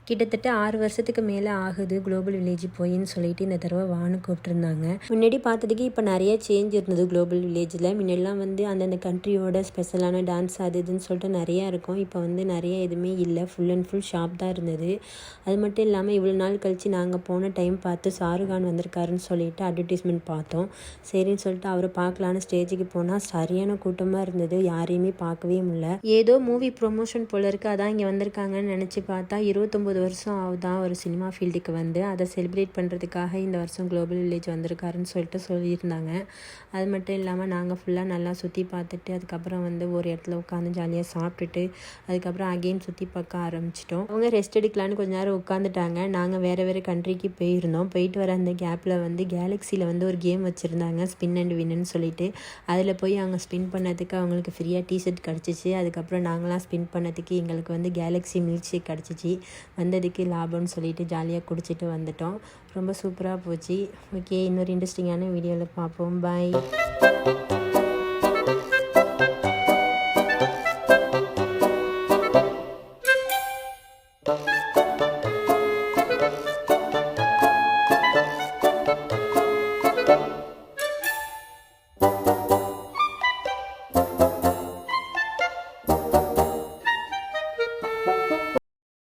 கிட்டத்தட்ட 6 வருஷத்துக்கு மேலே ஆகுது குளோபல் வில்லேஜ் போயின்னு சொல்லிட்டு இந்த தடவை வான்னு கூப்பிட்டுருந்தாங்க. முன்னாடி பார்த்ததுக்கு இப்போ நிறைய சேஞ்ச் இருந்தது குளோபல் வில்லேஜில். முன்னாடிலாம் வந்து அந்தந்த கண்ட்ரியோட ஸ்பெஷலான டான்ஸ் அது இதுன்னு சொல்லிட்டு நிறையா இருக்கும். இப்போ வந்து நிறைய எதுவுமே இல்லை, ஃபுல் அண்ட் ஃபுல் ஷாப் தான் இருந்தது. அது மட்டும் இல்லாமல் இவ்வளோ நாள் கழித்து நாங்கள் போன டைம் பார்த்து ஷாருக்கான் வந்திருக்காருன்னு சொல்லிட்டு அட்வர்டைஸ்மெண்ட் பார்த்தோம். சரின்னு சொல்லிட்டு அவரை பார்க்கலான்னு ஸ்டேஜுக்கு போனால் சரியான கூட்டமாக இருந்தது, யாரையுமே பார்க்கவே முடியல. ஏதோ மூவி ப்ரொமோஷன் போல இருக்குது, அதான் இங்கே வந்திருக்காங்கன்னு நினச்சி பார்த்தா 29 வருஷம் ஆகுதான் ஒரு சினிமா ஃபீல்டுக்கு வந்து. அதை செலிப்ரேட் பண்ணுறதுக்காக இந்த வருஷம் குளோபல் வில்லேஜ் வந்திருக்காருன்னு சொல்லிட்டு சொல்லியிருந்தாங்க. அது மட்டும் இல்லாமல் நாங்கள் ஃபுல்லாக நல்லா சுற்றி பார்த்துட்டு அதுக்கப்புறம் வந்து ஒரு இடத்துல உட்காந்து ஜாலியாக சாப்பிட்டுட்டு அதுக்கப்புறம் அகெயின் சுற்றி பார்க்க ஆரம்பிச்சிட்டோம். அவங்க ரெஸ்ட் எடுக்கலான்னு கொஞ்ச நேரம் உட்காந்துட்டாங்க. நாங்கள் வேறு கண்ட்ரிக்கு போயிருந்தோம். போயிட்டு வர அந்த கேப்பில் வந்து கேலக்ஸியில் வந்து ஒரு கேம் வச்சுருந்தாங்க, ஸ்பின் அண்ட் வின்னு சொல்லிட்டு. அதில் போய் அவங்க ஸ்பின் பண்ணதுக்கு அவங்களுக்கு ஃப்ரீயாக டிஷர்ட் கிடச்சிச்சு. அதுக்கப்புறம் நாங்களாம் ஸ்பின் பண்ணதுக்கு எங்களுக்கு வந்து கேலக்ஸி மில்க் ஷேக் கிடச்சிச்சு. வந்ததுக்கு லாபம்னு சொல்லிட்டு ஜாலியாக குடிச்சிட்டு வந்துட்டோம். ரொம்ப சூப்பராக போச்சு. ஓகே, இன்னொரு இன்ட்ரெஸ்டிங்கான வீடியோவில் பார்ப்போம். பாய்.